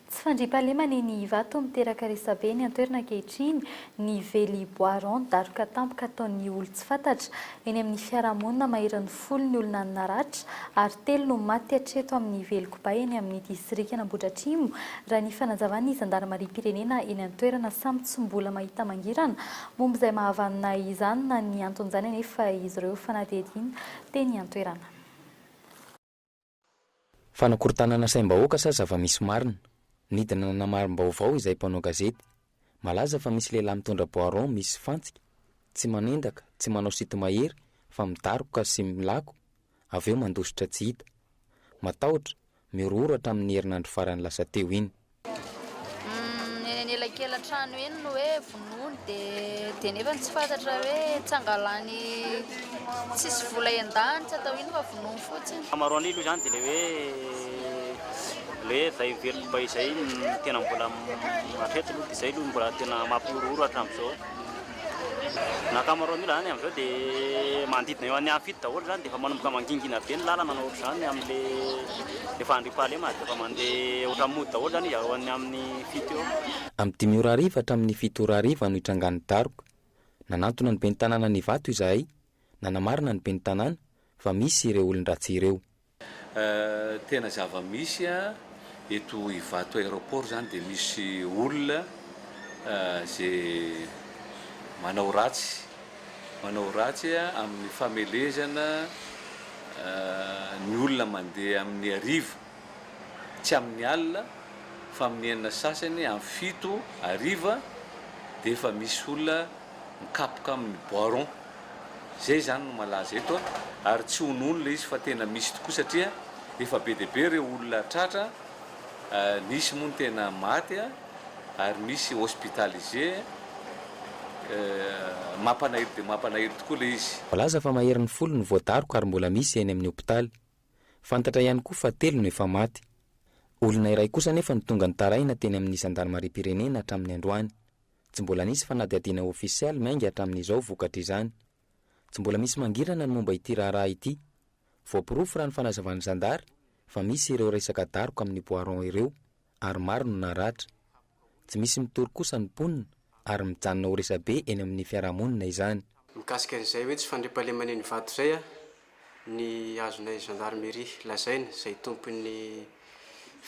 Tsy fandriam-pahalemana ny vato miteraka resabe ny an-toerana ankehitriny ny vely boiron daroka tampoka ataon'ny olo tsy fantatra eny amin'ny fiarahamonina maheran'ny folo ny olona naratra ary 3 no maty hatreto amin'ny vely koba eny amin'ny distrika Ambohidratrimo raha ny fanazavany zandarmarim-pirenena eny an-toerana samy tsy mbola mahita mangirana momba izay mahavanona izany na ny anton'izany anefa izy ireo fanadihadiana teny an-toerana. Fanakorontanana saim-bahoaka sa zava-misy marina. Nidina namarim-baovao izay mpanao gazety malaza fa misy lehilahy mitondra boiron misy fantsika tsy manendaka tsy manao sity mahery fa midaroka sy milako avy eo mandositra tsy hita matahotra miroro hatramin'ny herinandro farany lasa teo iny. Ela trano eny no hoe vonoiny dia nefa tsy fantatra hoe tsangalany tsisy vola endany tsy atao iny fa vonoiny fotsiny. Amaroany ilo zany dia le hoe le zay velomba izay tena mbola matrety aloha dia izay aloha mbola tena mampiororo hatramin'izao nakamaroa mila zany amin'izao dia manodidina eo amin'ny fito daholo zany dia efa manomboka mangingina be ny lalana na ohatr' zany amin'le efa andrim-pahalema dia efa mandeha ohatran'ny mody daholo zany izy ao amin'ny fito eo amin'ny 5 ora hariva hatramin'ny 7 ora hariva no hitrangan'ny daroka nanantona ny ben'ny tanàna ny vato izahay nanamarina ny ben'ny tanàna fa misy ireo olon-dratsy ireo tena zava-misy eto Ivato aéroport zany dia misy olona zay manao ratsy amin'ny famelezana ny olona mandeha amin'ny arivo tsy amin'ny alina fa amin'ny enina sasany amin'ny 7 hariva dia efa misy olona mikapoka amin'ny boiron zay zany no malaza eto ary tsy hon'olona izy fa tena misy tokoa satria efa be dia be ireo olona tratra nisy moa ny tena maty ary misy hospitalisé mampanahiry dia mampanahiry tokoa le izy malaza fa maherin'ny folo ny voadaroka ary mbola misy eny amin'ny hopitaly fantatra ihany koa fa 3 no efa maty olona iray kosa nefa ny tonga ny taraina teny amin'ny zandarmarie-pirenena hatramin'ny androany tsy mbola nisy fanadihadiana ofisialy mainga hatramin'izao vokatra izany tsy mbola misy mangirana ny momba ity raharaha ity voapirofo raha ny fanazavan'ny zandary fa misy ireo resaka daroka amin'ny boiron ireo ary maro no naratra tsy misy mitory kosa ny mponina ary mijanona ho resabe eny amin'ny fiarahamonina izany mikasika an'izay hoe tsy fandriam-pahalemana ny vato zay ny azonay gendarmerie lazaina izay tompon'ny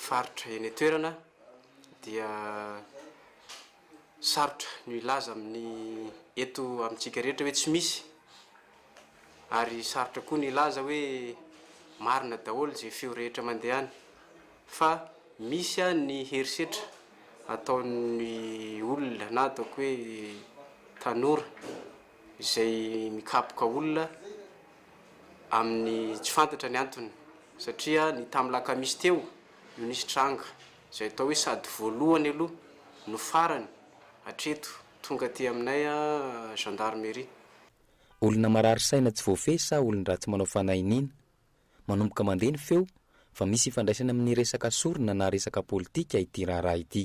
faritra eny toerana dia sarotra no ilaza amin'ny eto amintsika rehetra hoe tsy misy ary sarotra koa ny ilaza hoe marina daholo zay feo rehetra mandehany fa misy ny herisetra ataon'ny olona na ataoko hoe tanora izay mikapoka olona amin'ny tsy fantatra ny antony satria ny tamin'ny lakamisy teo no nisy tranga izay atao hoe sady voalohany aloha no farany hatreto tonga ty aminay gendarmerie olona marary saina tsy voafehy sa olon-dratsy manao fanahiniana manomboka mandeha ny feo fa misy ifandraisana amin'ny resaka sorona na resaka politika ity raharaha ity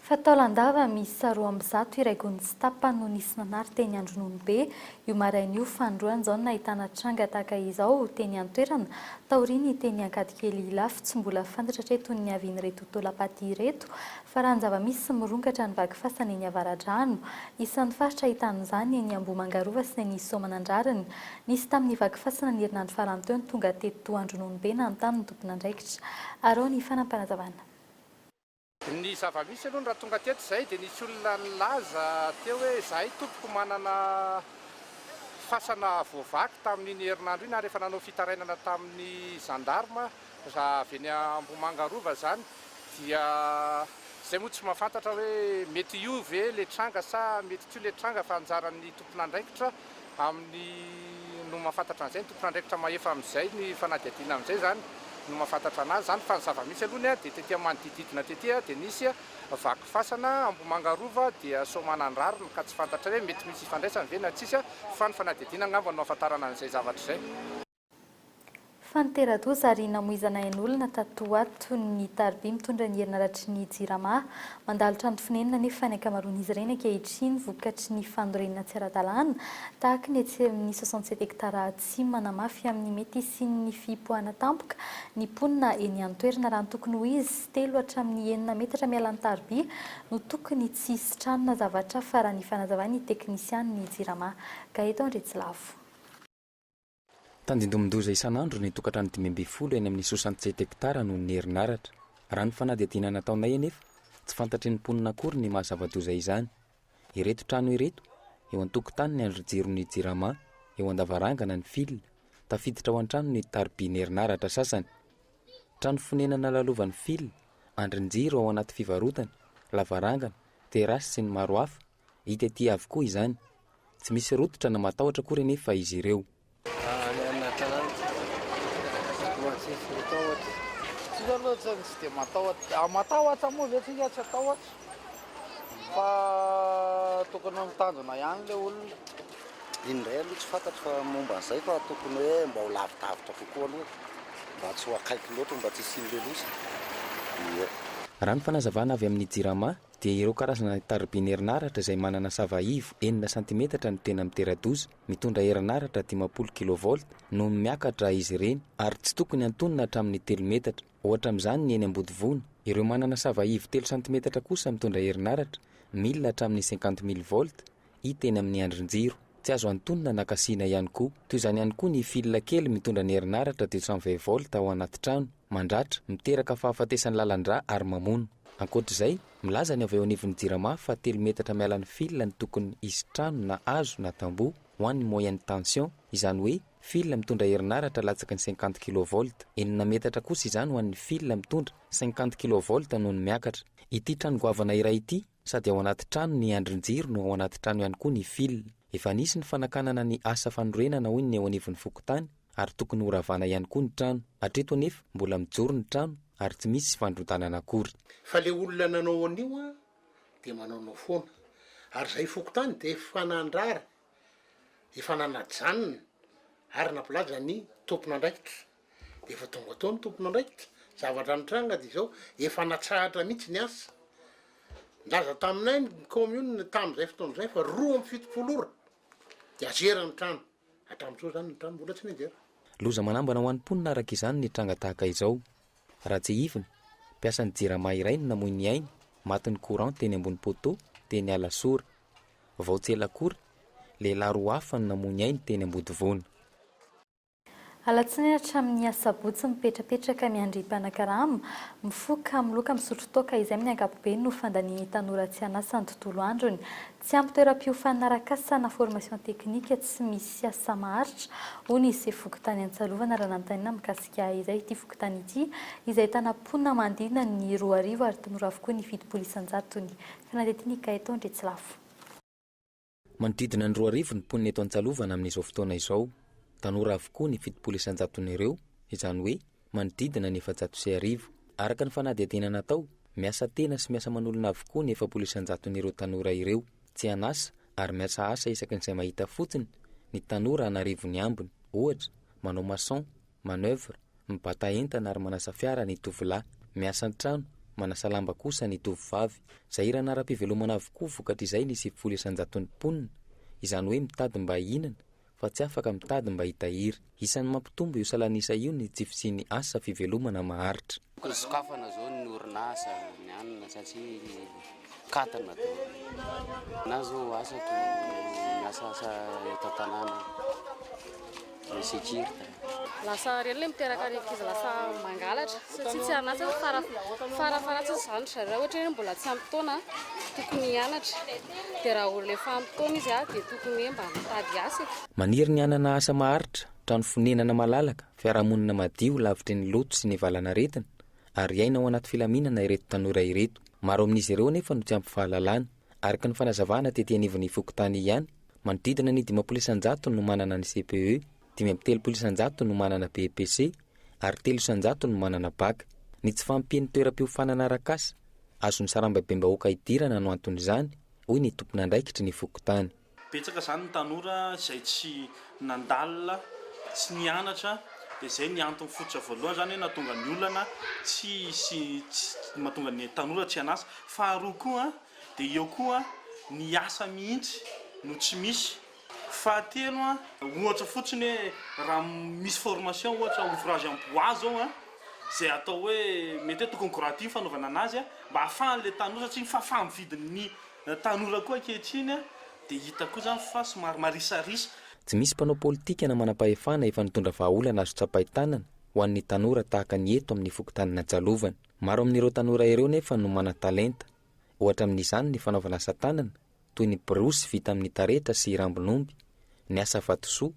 fatao landava misy saroa amby zato iraigony sy tapany no nisy nanary teny andronono be io marain'io fandroany zao nahitana tranga tahaka izao teny antoerana taoriny teny ankadikely ilafy tsy mbola fantatra treto ny avian'ireto tolapaty ireto fa raha ny zava-misy mirongatra ny vaky fasana eny avaradrano isan'ny faritra ahitan'izany eny Ambohimangarova sy ny Soamanandrariny nisy tamin'ny vaky fasana ny herinandro farany teo ny tonga teto andronono be nanontany ny tompon'andraikitra arao ny fanampanazavana ny zava-misy aloha raha tonga teto zay dia nisy olona nilaza teo hoe zahay tompoko manana fasana voavaky tamin'iny herinandro iny rehefa nanao fitarainana tamin'ny gendarme avy eny Ambohimangarova zany dia zay moa tsy mahafantatra hoe mety io ve le tranga sa mety tsy io le tranga fa anjaran'ny tompon'andraikitra amin'ny no mahafantatra an'izay ny tompon'andraikitra mahefa amin'izay ny fanadihadiana amin'izay zany no mahafantatra anazy zany fa ny zava-misy aloha dia tetỳ manodididina tetỳ dia nisy vaky fasana Ambohimangarova dia Soamanandrariny ka tsy fantatra hoe mety misy ifandraisany ve na tsisy fa ny fanadihadiana angamba no ahafantarana an'izay zavatra izay Fanteradoza ary namoizana ain'olona tato ato ny tarby mitondra ny herinaratra ny jirama mandalotra ny finenina nefa ny ankamaroan'izy ireny ankehitriny vokatry ny fandorenana tsy ara-dalàna tahaka ny etsy amin'ny 67 hektara atsimo manamafy amin'ny mety sy ny fipoahana tampoka ny mponina eny an-toerana raha ny tokony ho izy 3 hatramin'ny 9 metatra mialan'ny tarby no tokony tsy hisy trano na zavatra fa raha ny fanazavany teknisiany ny jirama ka eto Andretsilavo tandindomindoza isan'andro ny tokatrano 5 eny amin'ny 67 hektara no ny herinaratra raha ny fanadihadiana nataonay anefa tsy fantatry ny mponina akory ny mahazava-doza izany ireto trano ireto eo an-tokotany ny andro jiro ny jirama eo an-davarangana ny fil tafiditra ao an-trano ny tarby ny herinaratra sasany trano fonenana lalovan'ny fil andrin-jiro ao anaty fivarotana lavarangana terasy sy ny maro hafa hita ety avokoa izany tsy misy rototra na matahotra akory anefa izy ireo tsy dia matahotra moa ve tsika tsy atahotra fa tokony mitanjona ihany le olona indray aloha tsy fantatro fa momba an'izay fa tokony hoe mba ho lavidavitra kokoa aloha mba tsy ho akaiky loatra mba tsy siny lelosa. Raha ny fanazavana avy amin'ny jirama dia ireo karazana taribiny herinaratra izay manana savaivo 9 cm no tena miteradoza, mitondra herinaratra 50 kV no miakatra izy ireny ary tsy tokony antonina hatramin'ny 3 metatra. Ohatra amin'izany ny eny Ambodivona, ireo manana savaivo 3 cm kosa mitondra herinaratra 1000 hatramin'ny 50 000 V hita eny amin'ny andrin-jiro. Tsy azo antonina nakasiana ihany koa. Toy izany ihany koa ny fil kely mitondra ny herinaratra 220 V ao anaty trano, mandratra, miteraka fahafatesan'ny lalan-drà ary mamono. Ankoatr'izay, milaza ny avy eo anivon'ny jirama fa 3 metatra miala ny fil ny tokony isy trano na hazo na tamboho ho an'ny moyenne tension, izany hoe fil mitondra herinaratra latsaky ny 50 kV. 9 metatra kosa izany ho an'ny fil mitondra 50 kV noho ny miakatra. Ity trano goavana iray ity sady ao anaty trano ny andrin-jiro no ao anaty trano ihany koa ny fil. Efa nisy ny fanakanana ny asa fanorenana hoy ny eo anivon'ny fokotany ary tokony ho ravana ihany koa ny trano. Hatreto anefa mbola mijoro ny trano ary tsy misy fandrodanana akory. Fa le olona nanao anio dia manaonao foana ary zay fokotany dia efa nandrara, efa nanajanona ary nampilaza ny tompon'andraikitra. Dia efa tonga tao ny tompon'andraikitra zavatra nitranga dia izao efa natsahatra mihitsy ny asa. Laza taminay ny commune tamin'izay fotoan'izay fa 270 ora dia azera ny trano. Hatramin'izao zany ny trano mbola tsy nianjera. Loza manambana ho an'ny mponina araka izany ny tranga tahaka izao. Raha tsy ivony, mpiasa ny jirama iray no namoy ny ainy, maty ny courant teny ambony poteau teny Alasora. Vao tsela akory, lehilahy roa hafa no namoy ny ainy teny Ambodivona. Alatsiny hatramin'ny asabotsy mipetrapetraka miandrim-panakarama, mifoka miloka misotro toaka izay amin'ny ankapobeny no fandaniany tanora tsy anasa ny tontolo androny. Tsy ampy toeram-piofanana arak'asa na formation teknika tsy misy asa maharitra, hoy izay fokotany Antsalovana raha nanontaniana mikasika izay ity fokotany ity, izay tanam-ponina mandina ny 2 arivo ary tanora avokoa ny fitopolo isan-jato ny fanadetiny Kaeto Ndretsilafo. Manodidina ny 2 arivo ny mponina eto Antsalovana amin'izao fotoana izao. Tanora avokoa ny 70 isan-jaton'ireo, izany hoe manodidina ny 700,000. Araka ny fanadihadiana natao, miasa tena sy miasa manolana avokoa ny 70 isan-jaton'ireo tanora ireo. Tsy anasa ary miasa asa isaky n'izay mahita fotsiny ny tanora anarivony ambiny. Ohatra, manao maçon, manœuvre, mibata entana ary manasa fiara ny tovolahy, miasa an-trano, manasa lamba kosa ny tovovavy. Zahirana ara-pivelomana avokoa vokatra izay ny 70 isan-jaton'ny mponina, izany hoe mitady mba hihinana fa tsy afaka mitady mba hitahiry. Isan'ny mampitombo io salanisa io ny tsy fisian'ny asa fivelomana maharitra. Sokafana zao ny orinasa ny anina satria katana dao. Na zao asa to miasa eto tanàna misy kirta. Lasa rely miteraka izy lasa mangalatra satria tsy anasa farafaratsy izany zareo ohatra hoe mbola tsy ampy taona tokony hianatra dia raha olona efa ampy taona izy dia tokony mba mitady asa. Maniry ny anana asa maharitra, trano fonenana malalaka, fiarahamonina madio lavitry ny loto sy ny valanaretina ary aina ao anaty filaminana ireto tanora ireto. Maro amin'izy ireo nefa no tsy ampy fahalalana. Araka ny fanazavana tetỳ anivon'ny fokotany ihany, manodidina ny 50 isan-jato no manana ny CPE, 530 isan-jato no manana BEPC ary 3 isan-jato no manana BAC. Ny tsy fampian'ny toeram-piofanana arak'asa azony sarambabem-bahoaka idirana no anton'izany, hoy ny tompon'andraikitry ny fokotany. Betsaka zany ny tanora izay tsy nandalina, tsy nianatra, dia izay ny antony fototra voalohany zany hoe nahatonga ny olana tsy mahatonga ny tanora tsy anasa. Faharoa koa dia eo koa ny asa mihitsy no tsy misy. Fahatelo ohatra fotsiny hoe raha misy formation ohatra ouvrage en bois zao izay atao hoe mety hoe tokony coopérative fanaovana anazy mba ahafahan'le tanora satria fahafaha mividin'ny tanora koa ankehitriny dia hita koa zany fa somary marisarisa. Tsy misy mpanao politika na manam-pahefana efa nitondra vahaolana azo tsapahi-tanana ho an'ny tanora tahaka ny eto amin'ny fokotanina Antsalovana. Maro amin'ireo tanora ireo nefa no mana-talenta. Ohatra amin'izany ny fanaovana asa tanana toy ny borosy vita amin'ny taretra sy rambon'omby, ny asa vatosoa,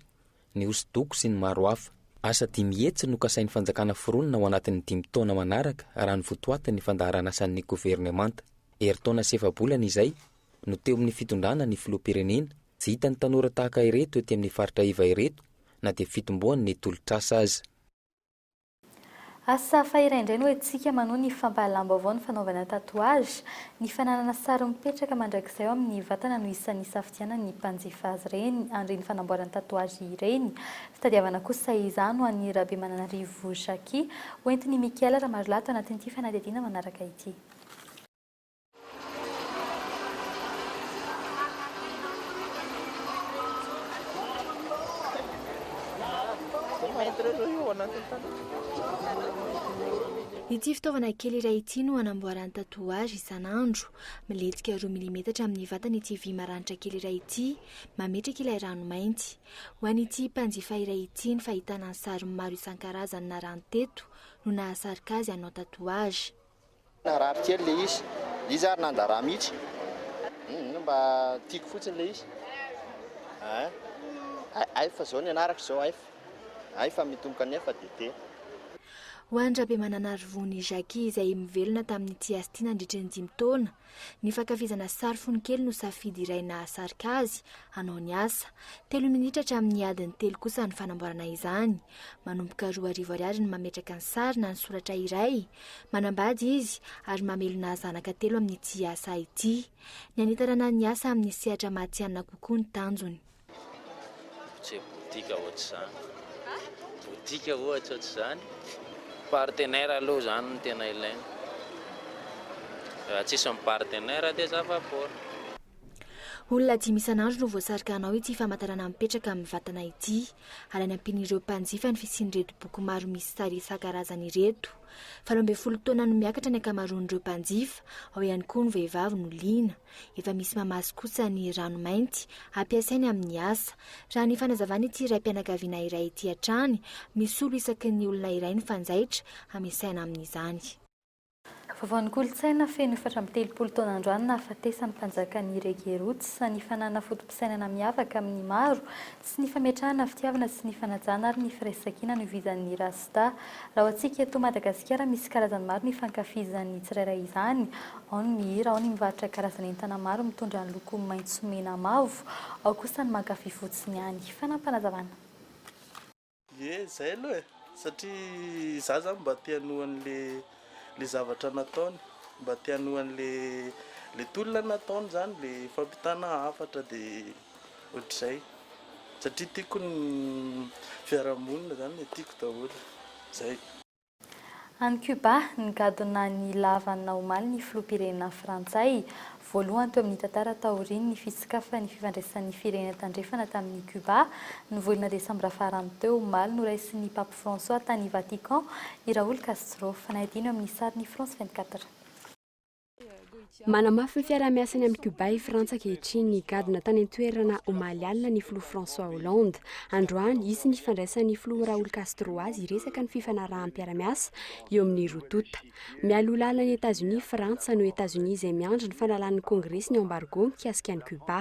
ny hosodoko sy ny maro hafa. Asa 5 hetsy no kasain'ny fanjakana foronina ao anatin'ny 5 taona manaraka raha ny votoatin'ny fandaharana asan'ny governemanta. Herintaona 7 bolana izay no teo amin'ny fitondrana ny filoham-pirenena. Tsy hita ny tanora tahaka ireto ety amin'ny faritra iva ireto na dia fitomboany ny tolotr'asa aza. Asa fahiray indray no antsika manoa ny fampahalam-baovao ny fanaovana tatoazy, ny fananana sary mipetraka mandrakizay ao amin'ny vatana no isan'ny safidianan'ny mpanjifa azy ireny andreny fanamboarana tatoazy ireny. Fitadiavana kosa izany ho an'ny Rabe Mananarivo Jackie, hoentiny Mikaela Ramarolato anatin'ity fanadihadiana manaraka ity. Ity fitaovana kely iray ity no anamboarany tatoazy isan'andro. Miletika 2 milimetatra amin'ny vatany ity vy maranitra kely iray ity, mametraka ilay rano mainty. Ho an'ity mpanjifa iray ity ny fahitana ny sary maro isan-karazany na rano teto no nahasarika azy hanao tatoazy. Narary kely le izy ary nandara mihitsy. Mba tiako fotsiny le izy. Ay fa zao ny anarako zao ay fa mitomboka nefa dite. Ho an'ny Rabe Mananarivony Jackie izay mivelona tamin'ity asa ity nandritra ny 5 taona, ny fankafizana sary fonon-kely no safidy iray nahasarika azy hanao ny asa. 3 minitra hatramin'ny adiny 3 kosa ny fanamboarana izany. Manomboka 2 ariary ny mametraka ny sary na ny soratra iray. Manambady izy ary mamelona zanaka 3 amin'ity asa ity. Ny anitarana ny asa amin'ny sehatra mahatianina kokoa ny tanjony. Botika ohatr'izany. Botika ohatra ohatr'izany. Partenaire aloha zany no tena ilaina. Tsisy ny partenaire dia zava-poana. Olona 5 isan'andro no voasarika anao ity famantarana mipetraka amin'ny vatana ity, ary any ampian'ireo mpanjifa ny fisian'ireto boky maro misy sary isan-karazany ireto. 12 taona no miakatra ny ankamaroan'ireo mpanjifa, ao ihany koa ny vehivavy no liana. Efa misy mamasy kosa ny rano mainty ampiasainy amin'ny asa. Raha ny fanazavana ity raim-pianakaviana iray ity hatrany, misy olo isaky ny olona iray ny fanjaitra amisaina amin'izany. Vaovao ny kolontsaina feno 4 taona androany nahafatesan'ny mpanjakan'ny Regerots ny fanana fotom-pisainana miavaka amin'ny maro sy ny fametrahana fitiavana sy ny fanajana ary ny firaisan-kina no vizan'ny Rasta. Raha antsika eto Madagasikara misy karazany maro ny fankafizan'ny tsirairay izany, ao ny mihira, ao ny mivarotra karazana entana maro mitondra ny loko maitso mena mavo, ao kosa ny mankafy fotsiny ihany. Fanampanazavana. Zay aloha satria za zany mba tianohan'le zavatra nataony, mba tianohan'le tolona nataony zany le fampitana hafatra dia ohatr'izay. Satria tiako ny fiarahamonina zany tiako daholo. Zay. Any Cuba, nigadona ny lavana omaly ny filoham-pirenena frantsay. Voalohany teo amin'ny tantara taoriany ny fisikafan'ny fifandraisan'ny firenena tandrefana tamin'ny Cuba. Ny volana desambra farany teo omaly no raisin'ny Pape François tany Vatican i Raoul Castro. Fanadino amin'ny sariny France 24. Manamafy ny fiarah-miasany amin'ny Cuba i Frantsa ankehitriny nigadona tany an-toerana omaly alina ny filoha François Hollande. Androany izy ny fifandraisan'ny filoha Raoul Castro azy iresaka ny fifanarahan'ny-piarah-miasa eo amin'ny rotota. Mialoha lalina ny États-Unis Frantsa no États-Unis izay miandry ny fanalan'ny Kongresy ny embargo mikasika ny Cuba.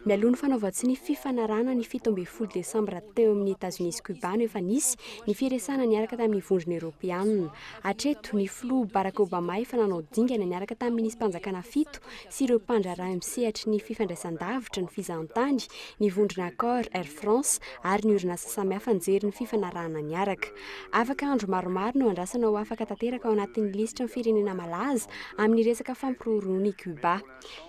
Mialoha ny fanaovatsy ny fifanarahana ny 17 Desambra teo amin'ny États-Unis Cuba no efa nisy ny firesana niaraka tamin'ny vondrona Europeanina. Hatreto ny filoha Barack Obama efa nanao dingana niaraka tamin'ny ministra mpanjakana 7 sy ireo mpandraraha misehatra ny fifandraisan-davitra ny fizahantany, ny vondrona Accor, Air France ary ny orinasa samihafa nijery ny fifanarahana niaraka. Afaka andro maromaro no andrasana ho afaka tanteraka ao anatin'ny lisitra ny firenena malaza amin'ny resaka fampiroroa ny Cuba.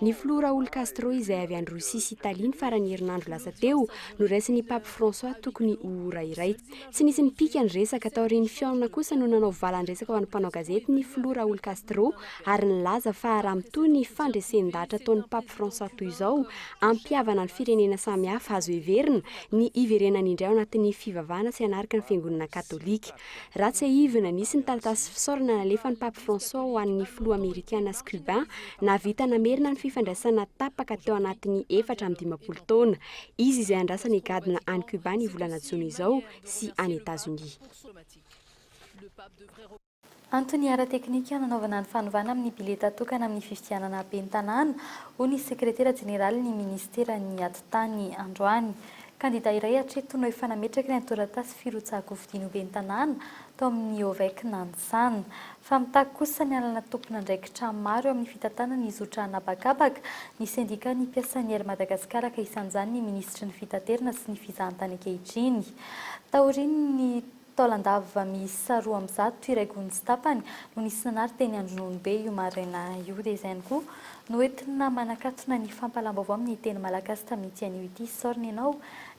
Ny filoha Raoul Castro izay avy any Rosia sy Italia ny farany herinandro lasa teo no raisin'ny Pape François tokony ora iray. Tsy nisy ny pika ny resaka taorian'ny fiaona kosa no nanao valan-dresaka ho an'ny mpanao gazety ny filoha Raoul Castro ary nilaza fa raha mitoy ny fandresendahatra ataon'ny Pape François toy izao ampiavana ny firenena samihafa azo heverina ny iverenany indray ao anatin'ny fivavahana sy anaraka ny fiangonana katolika. Ratsy aivina nisy ny taratasy fisaorana nalefa ny Pape François ho an'ny filoha Amerikana sy Cubain navita namerina ny fifandraisana tapaka teo anatin'ny 4-15 taona. Izy izay andrasana higadona any Cuba ny volana Jona izao sy any États-Unis. Antony ara-teknika nanaovana ny fanovana amin'ny bileta tokana amin'ny fifidianana ben'ny tanàna ho ny sekretera jeneraly ny ministera ny atitany androany. Kandida iray hatreto no efa nametraka ny antoratasy firotsahako fidiana ho ben'ny tanàna tao amin'ny OVEC Nansana. Fa mitako kosa ny alana tompona andraikitra maro eo amin'ny fitantanana ny zotra anabakabaka ny sendika ny mpiasan'ny Air Madagasikara ka isan'izany ny ministra ny fitaterana sy ny fizahantany ankehitriny. Taoriany taolandava miisa 2 amby 100 iray gony sy tapany no nisy nanary teny andronono be io maraina io dia izay ihany koa no entina manakatona ny fampalam-baovao amin'ny teny malagasy tamin'ny tian'io ity soriny ianao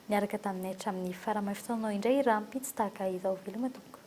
niaraka taminay hatramin'ny faramafitoanao indray raha mpitsy tahaka izao veloma tompoko.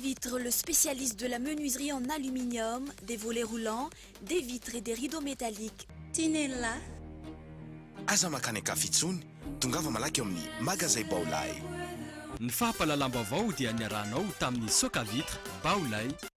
Vitre, le spécialiste de la menuiserie en aluminium, des volets roulants, des vitres et des rideaux métalliques. Tinella. Aza makany akafitsony, tongava malaky amin'ny magasin Baolay. Ny fahapalalamba vaovao dia niarahanao tamin'ny Soka Vitre, Baolay.